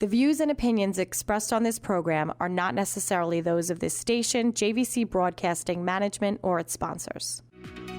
The views and opinions expressed on this program are not necessarily those of this station, JVC Broadcasting Management, or its sponsors.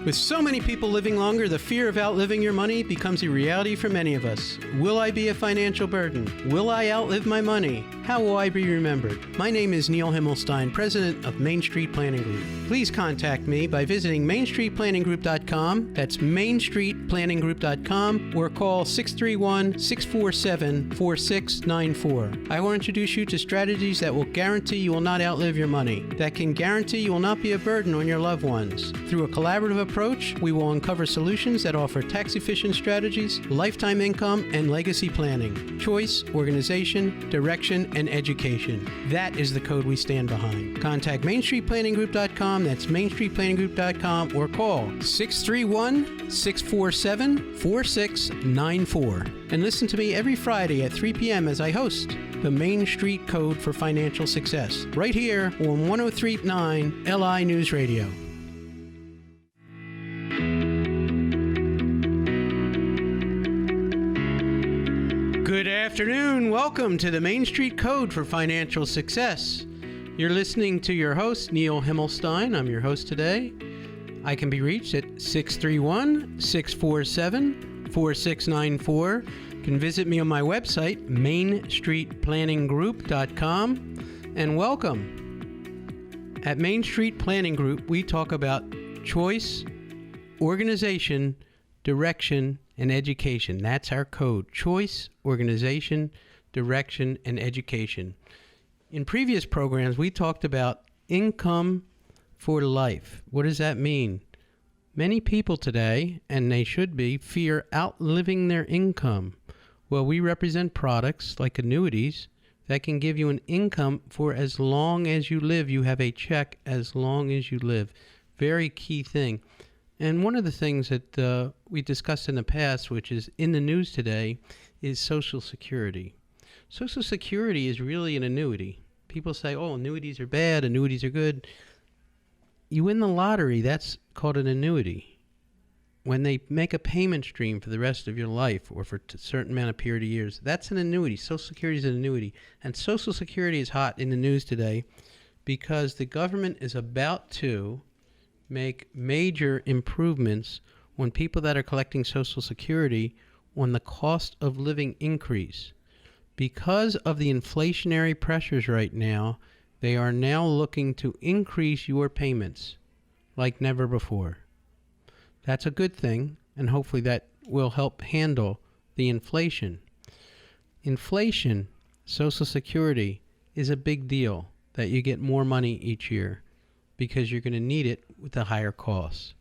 With so many people living longer, the fear of outliving your money becomes a reality for many of us. Will I be a financial burden? Will I outlive my money? How will I be remembered? My name is Neil Himmelstein, president of Main Street Planning Group. Please contact me by visiting mainstreetplanninggroup.com. That's mainstreetplanninggroup.com, or call 631-647-4694. I will introduce you to strategies that will guarantee you will not outlive your money, that can guarantee you will not be a burden on your loved ones. Through a collaborative approach, we will uncover solutions that offer tax-efficient strategies, lifetime income, and legacy planning, choice, organization, direction, and education. That is the code we stand behind. Contact mainstreetplanninggroup.com, that's mainstreetplanninggroup.com, or call 631-647-4694. And listen to me every Friday at 3 p.m. as I host the Main Street Code for Financial Success, right here on 103.9 LI News Radio. Good afternoon. Welcome to the Main Street Code for Financial Success. You're listening to your host, Neil Himmelstein. I'm your host today. I can be reached at 631-647-4694. You can visit me on my website, mainstreetplanninggroup.com, and welcome. At Main Street Planning Group, we talk about choice, organization, direction, and education. That's our code. Choice, organization, direction, and education. In previous programs, we talked about income for life. What does that mean? Many people today, and they should be, fear outliving their income. Well, we represent products like annuities that can give you an income for as long as you live. You have a check as long as you live. Very key thing. And one of the things that we discussed in the past, which is in the news today, is Social Security. Social Security is really an annuity. People say, oh, annuities are bad, annuities are good. You win the lottery, that's called an annuity. When they make a payment stream for the rest of your life or for a certain amount of period of years, that's an annuity. Social Security is an annuity. And Social Security is hot in the news today because the government is about to make major improvements on people that are collecting Social Security on the cost of living increase. Because of the inflationary pressures right now, they are now looking to increase your payments like never before. That's a good thing, and hopefully that will help handle the inflation. Inflation, Social Security, is a big deal that you get more money each year, because you're going to need it with the higher costs.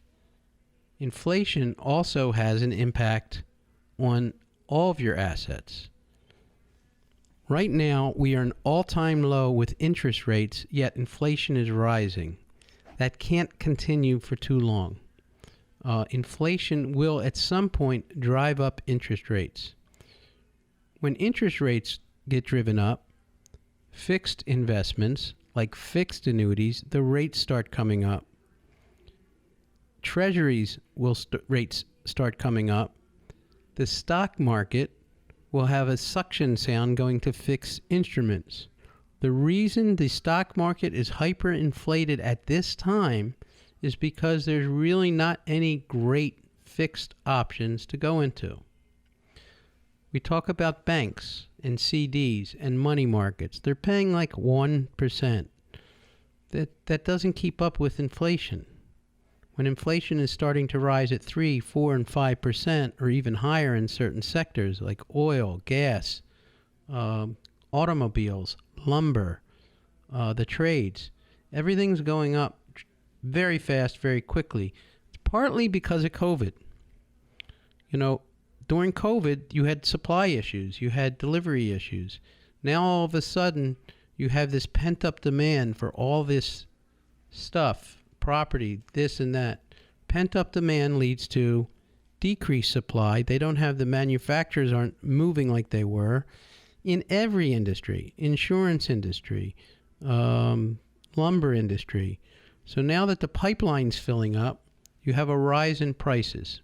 Inflation also has an impact on all of your assets. Right now, we are an all-time low with interest rates, yet inflation is rising. That can't continue for too long. Inflation will at some point drive up interest rates. When interest rates get driven up, fixed investments like fixed annuities, the rates start coming up. Treasuries will rates start coming up. The stock market will have a suction sound going to fixed instruments. The reason the stock market is hyperinflated at this time is because there's really not any great fixed options to go into. We talk about banks and CDs and money markets. They're paying like 1%. That doesn't keep up with inflation. When inflation is starting to rise at 3, 4, and 5%, or even higher in certain sectors like oil, gas, automobiles, lumber, the trades, everything's going up very fast, very quickly. It's partly because of COVID. You know, during COVID, you had supply issues, you had delivery issues. Now all of a sudden, you have this pent-up demand for all this stuff, property, this and that. Pent-up demand leads to decreased supply. They don't have, the manufacturers aren't moving like they were in every industry, insurance industry, lumber industry. So now that the pipeline's filling up, you have a rise in prices,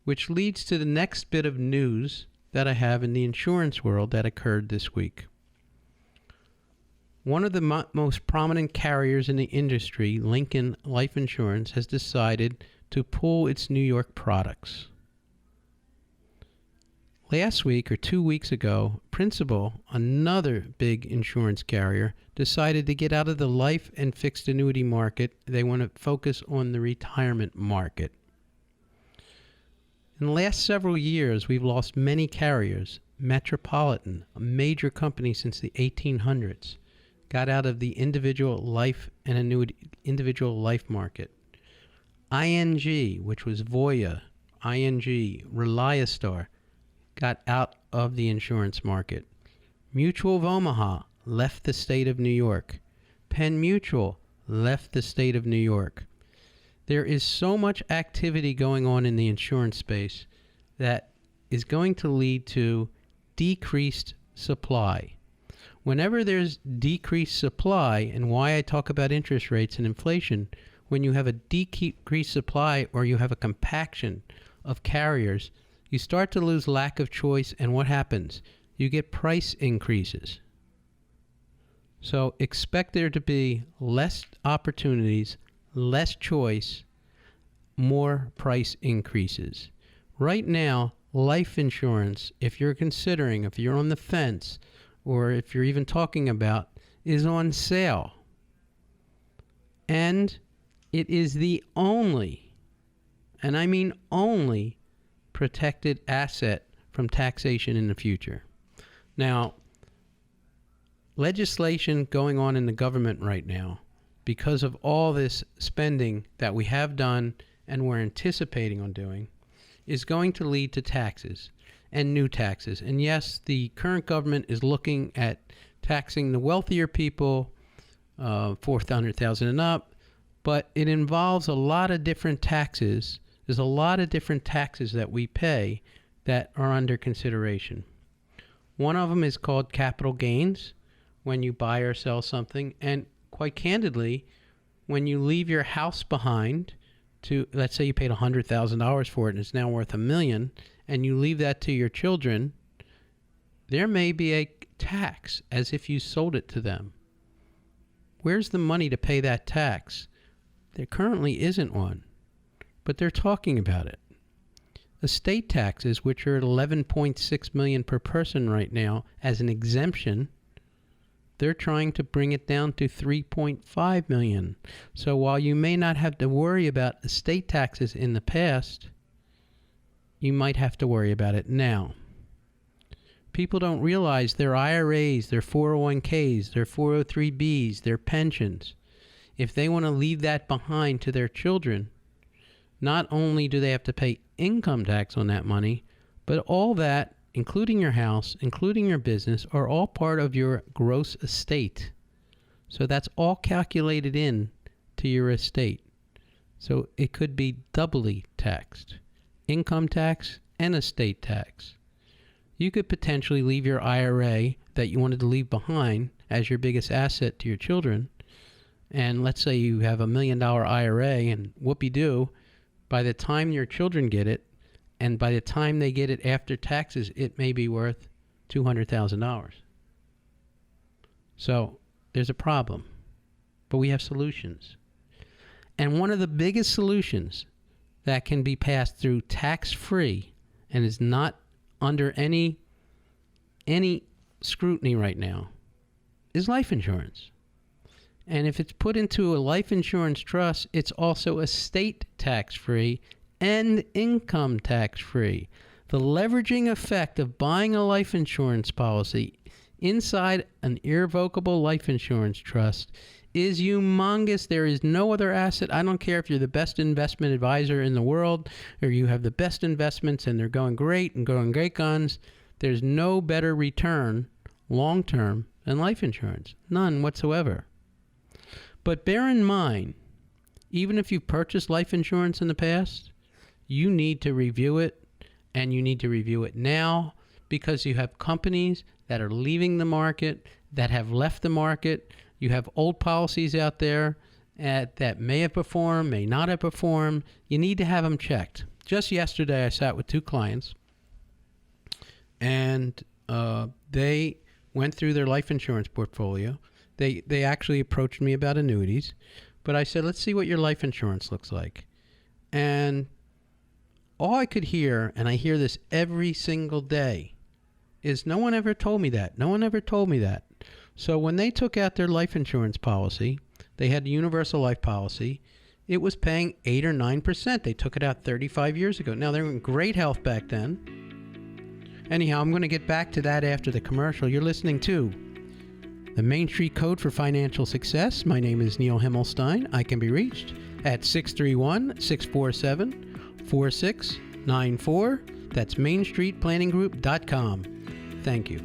which leads to the next bit of news that I have in the insurance world that occurred this week. One of the most prominent carriers in the industry, Lincoln Life Insurance, has decided to pull its New York products. Last week or 2 weeks ago, Principal, another big insurance carrier, decided to get out of the life and fixed annuity market. They want to focus on the retirement market. In the last several years, we've lost many carriers. Metropolitan, a major company since the 1800s, got out of the individual life and annuity individual life market. ING, which was Voya, ING, Reliastar, got out of the insurance market. Mutual of Omaha left the state of New York. Penn Mutual left the state of New York. There is so much activity going on in the insurance space that is going to lead to decreased supply. Whenever there's decreased supply, and why I talk about interest rates and inflation, when you have a decreased supply or you have a compaction of carriers, you start to lose lack of choice, and what happens? You get price increases. So expect there to be less opportunities, less choice, more price increases. Right now, life insurance, if you're on the fence, or if you're even talking about, is on sale. And it is the only, and I mean only, protected asset from taxation in the future. Now, legislation going on in the government right now, because of all this spending that we have done and we're anticipating on doing, is going to lead to taxes and new taxes. And yes, the current government is looking at taxing the wealthier people, $400,000 and up, but it involves a lot of different taxes. There's a lot of different taxes that we pay that are under consideration. One of them is called capital gains, when you buy or sell something. And quite candidly, when you leave your house behind to, let's say you paid $100,000 for it and it's now worth $1 million, and you leave that to your children, there may be a tax as if you sold it to them. Where's the money to pay that tax? There currently isn't one. But they're talking about it. Estate taxes, which are at $11.6 million per person right now as an exemption, they're trying to bring it down to $3.5 million. So while you may not have to worry about estate taxes in the past, you might have to worry about it now. People don't realize their IRAs, their 401ks, their 403bs, their pensions, if they want to leave that behind to their children, not only do they have to pay income tax on that money, but all that, including your house, including your business, are all part of your gross estate. So that's all calculated in to your estate. So it could be doubly taxed. Income tax and estate tax. You could potentially leave your IRA that you wanted to leave behind as your biggest asset to your children. And let's say you have $1 million IRA, and whoopee-doo, by the time your children get it, and by the time they get it after taxes, it may be worth $200,000. So there's a problem, but we have solutions. And one of the biggest solutions that can be passed through tax-free and is not under any scrutiny right now is life insurance. And if it's put into a life insurance trust, it's also estate tax-free and income tax-free. The leveraging effect of buying a life insurance policy inside an irrevocable life insurance trust is humongous. There is no other asset. I don't care if you're the best investment advisor in the world or you have the best investments and they're going great and going great guns. There's no better return long-term than life insurance. None whatsoever. But bear in mind, even if you've purchased life insurance in the past, you need to review it, and you need to review it now, because you have companies that are leaving the market, that have left the market. You have old policies out there that may have performed, may not have performed. You need to have them checked. Just yesterday, I sat with two clients, and they went through their life insurance portfolio. They actually approached me about annuities, but I said, let's see what your life insurance looks like. And all I could hear, and I hear this every single day, is no one ever told me that. No one ever told me that. So when they took out their life insurance policy, they had a universal life policy. It was paying 8 or 9%. They took it out 35 years ago. Now, they were in great health back then. Anyhow, I'm going to get back to that after the commercial. You're listening to the Main Street Code for Financial Success. My name is Neil Himmelstein. I can be reached at 631-647-4694. That's MainStreetPlanningGroup.com. Thank you.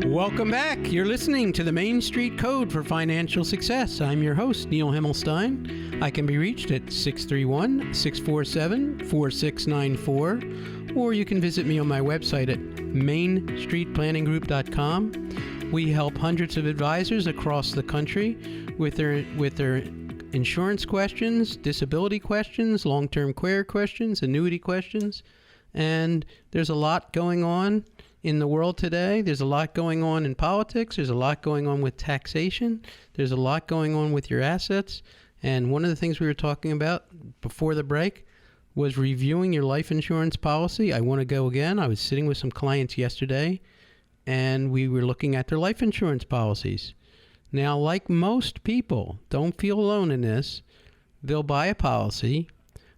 Welcome back. You're listening to the Main Street Code for Financial Success. I'm your host, Neil Himmelstein. I can be reached at 631-647-4694, or you can visit me on my website at MainStreetPlanningGroup.com. We help hundreds of advisors across the country with their insurance questions, disability questions, long-term care questions, annuity questions, and there's a lot going on in the world today. There's a lot going on in politics. There's a lot going on with taxation. There's a lot going on with your assets. And one of the things we were talking about before the break was reviewing your life insurance policy. I want to go again. I was sitting with some clients yesterday, and we were looking at their life insurance policies. Now, like most people, don't feel alone in this. They'll buy a policy,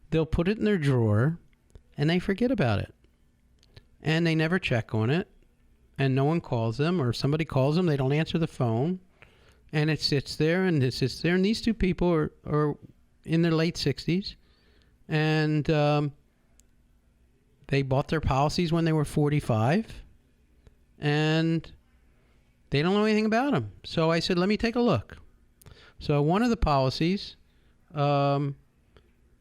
they'll put it in their drawer, and they forget about it. And they never check on it, and no one calls them, or if somebody calls them, they don't answer the phone, and it sits there, and it sits there, and these two people are in their late 60s, and they bought their policies when they were 45, and they don't know anything about them. So I said, let me take a look. So one of the policies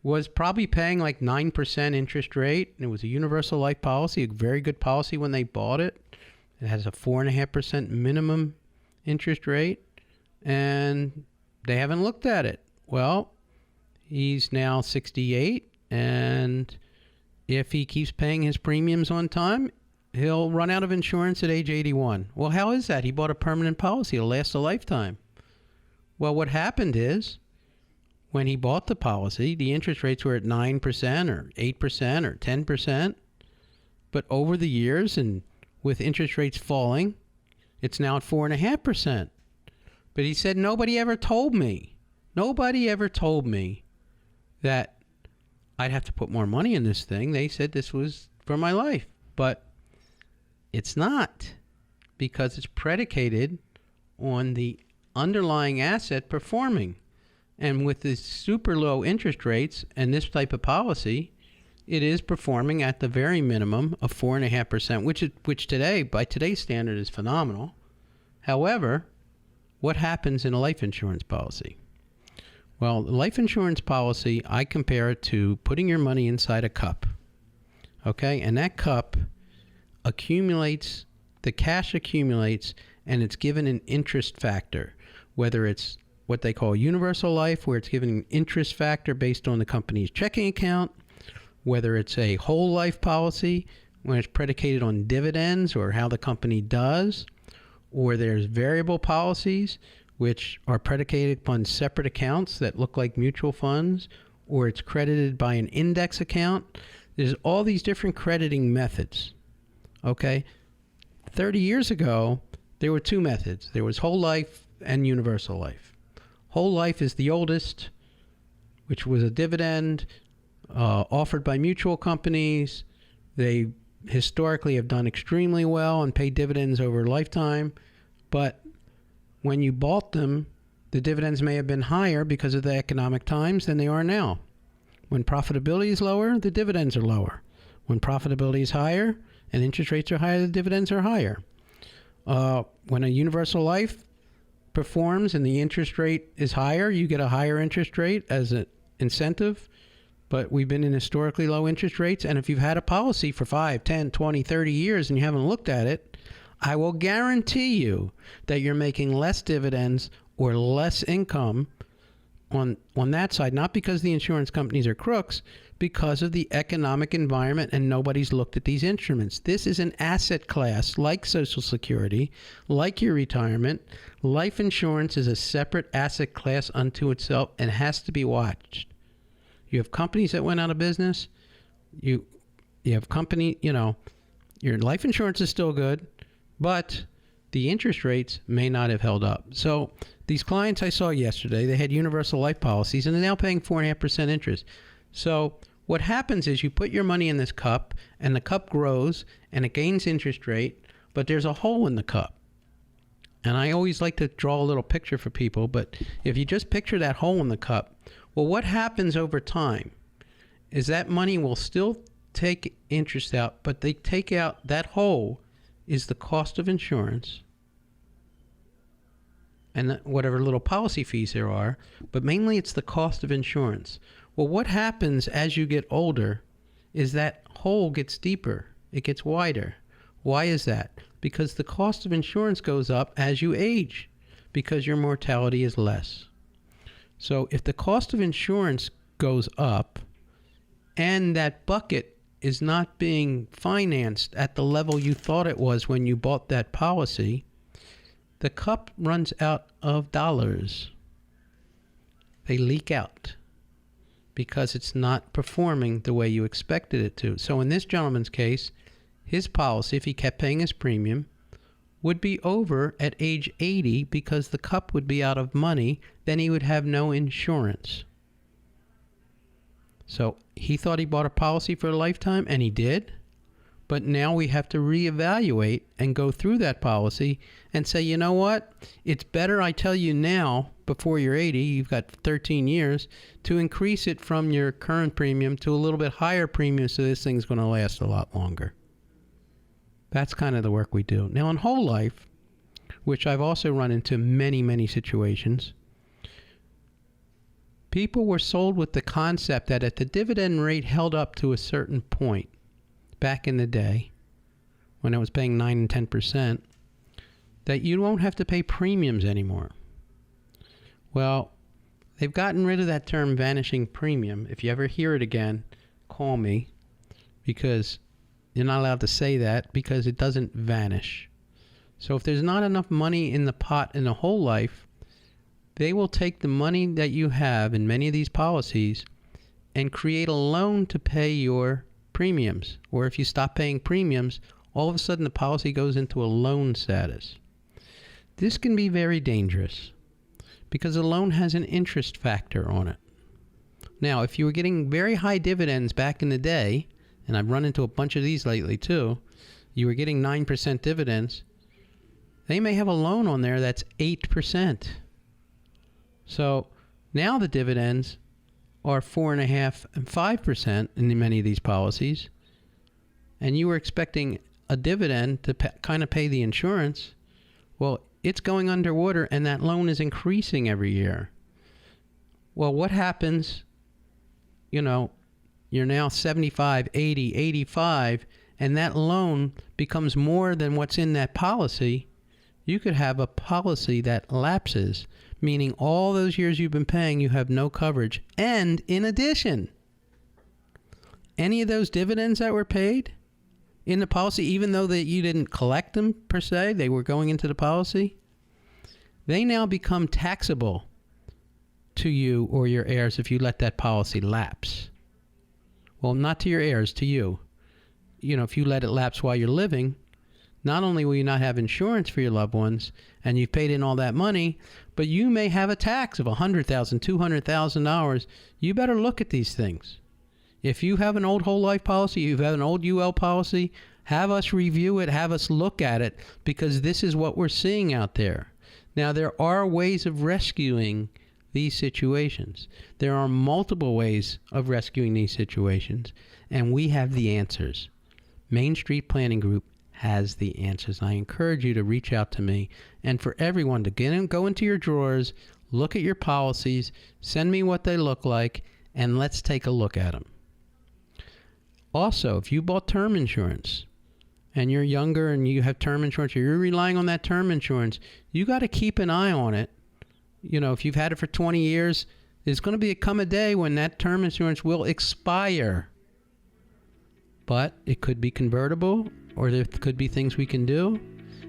was probably paying like 9% interest rate. And it was a universal life policy, a very good policy when they bought it. It has a 4.5% minimum interest rate, and they haven't looked at it. Well, he's now 68, and if he keeps paying his premiums on time, he'll run out of insurance at age 81. Well, how is that? He bought a permanent policy. It'll last a lifetime. Well, what happened is, when he bought the policy, the interest rates were at 9% or 8% or 10%. But over the years, and with interest rates falling, it's now at 4.5%. But he said, nobody ever told me that I'd have to put more money in this thing. They said this was for my life. But it's not, because it's predicated on the underlying asset performing. And with the super low interest rates and this type of policy, it is performing at the very minimum of 4.5%, which today, by today's standard, is phenomenal. However, what happens in a life insurance policy? Well, the life insurance policy, I compare it to putting your money inside a cup. Okay? And that cup accumulates, the cash accumulates, and it's given an interest factor, whether it's what they call universal life, where it's given an interest factor based on the company's checking account, whether it's a whole life policy, when it's predicated on dividends or how the company does, or there's variable policies, which are predicated upon separate accounts that look like mutual funds, or it's credited by an index account. There's all these different crediting methods. Okay? 30 years ago, there were two methods. There was whole life and universal life. Whole life is the oldest, which was a dividend offered by mutual companies. They historically have done extremely well and paid dividends over a lifetime. But when you bought them, the dividends may have been higher because of the economic times than they are now. When profitability is lower, the dividends are lower. When profitability is higher and interest rates are higher, the dividends are higher. When a universal life performs and the interest rate is higher, you get a higher interest rate as an incentive. But we've been in historically low interest rates. And if you've had a policy for 5, 10, 20, 30 years and you haven't looked at it, I will guarantee you that you're making less dividends or less income on that side, not because the insurance companies are crooks, because of the economic environment, and nobody's looked at these instruments. This is an asset class like Social Security, like your retirement. Life insurance is a separate asset class unto itself and has to be watched. You have companies that went out of business. You have company, your life insurance is still good, but the interest rates may not have held up. So these clients I saw yesterday, they had universal life policies and they're now paying 4.5% interest. So what happens is you put your money in this cup and the cup grows and it gains interest rate, but there's a hole in the cup. And I always like to draw a little picture for people, but if you just picture that hole in the cup, well, what happens over time is that money will still take interest out, but they take out that hole is the cost of insurance and whatever little policy fees there are, but mainly it's the cost of insurance. Well, what happens as you get older is that hole gets deeper. It gets wider. Why is that? Because the cost of insurance goes up as you age, because your mortality is less. So if the cost of insurance goes up and that bucket is not being financed at the level you thought it was when you bought that policy, the cup runs out of dollars. They leak out because it's not performing the way you expected it to. So in this gentleman's case, his policy, if he kept paying his premium, would be over at age 80 because the cup would be out of money. Then he would have no insurance. So he thought he bought a policy for a lifetime, and he did. But now we have to reevaluate and go through that policy and say, you know what? It's better I tell you now, before you're 80, you've got 13 years, to increase it from your current premium to a little bit higher premium so this thing's going to last a lot longer. That's kind of the work we do. Now, in whole life, which I've also run into many, many situations, people were sold with the concept that if the dividend rate held up to a certain point back in the day, when I was paying 9 and 10%, that you won't have to pay premiums anymore. Well, they've gotten rid of that term vanishing premium. If you ever hear it again, call me, because you're not allowed to say that because it doesn't vanish. So if there's not enough money in the pot in the whole life, they will take the money that you have in many of these policies and create a loan to pay your premiums. Or if you stop paying premiums, all of a sudden the policy goes into a loan status. This can be very dangerous because a loan has an interest factor on it. Now, if you were getting very high dividends back in the day, and I've run into a bunch of these lately too, you were getting 9% dividends, they may have a loan on there that's 8%. So now the dividends are 4.5% and 5% in many of these policies, and you were expecting a dividend to kind of pay the insurance. Well, it's going underwater and that loan is increasing every year. Well, what happens, you're now 75, 80, 85, and that loan becomes more than what's in that policy. You could have a policy that lapses, meaning all those years you've been paying, you have no coverage. And in addition, any of those dividends that were paid in the policy, even though that you didn't collect them per se, they were going into the policy, they now become taxable to you or your heirs if you let that policy lapse. Well, not to your heirs, to you. If you let it lapse while you're living, not only will you not have insurance for your loved ones and you've paid in all that money, but you may have a tax of $100,000, $200,000. You better look at these things. If you have an old whole life policy, you have an old UL policy, have us review it, have us look at it, because this is what we're seeing out there. Now, there are ways of rescuing these situations. There are multiple ways of rescuing these situations, and we have the answers. Main Street Planning Group has the answers. I encourage you to reach out to me, and for everyone to go into your drawers, look at your policies, send me what they look like, and let's take a look at them. Also, if you bought term insurance and you're younger and you have term insurance, or you're relying on that term insurance, you got to keep an eye on it. You know, if you've had it for 20 years, there's going to come a day when that term insurance will expire. But it could be convertible, or there could be things we can do,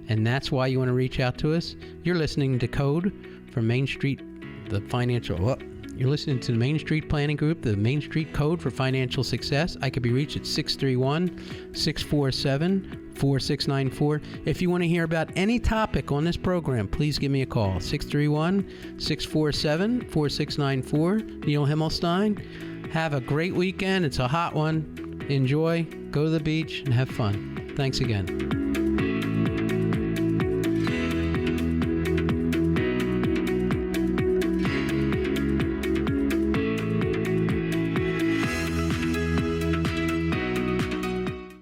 and that's why you want to reach out to us. You're listening to Code from Main Street, you're listening to the Main Street Planning Group, the Main Street Code for Financial Success. I could be reached at 631-647-4694. If you want to hear about any topic on this program, please give me a call, 631-647-4694. Neil Himmelstein. Have a great weekend. It's a hot one. Enjoy, go to the beach, and have fun. Thanks again.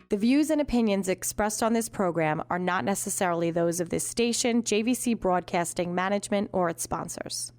The views and opinions expressed on this program are not necessarily those of this station, JVC Broadcasting Management, or its sponsors.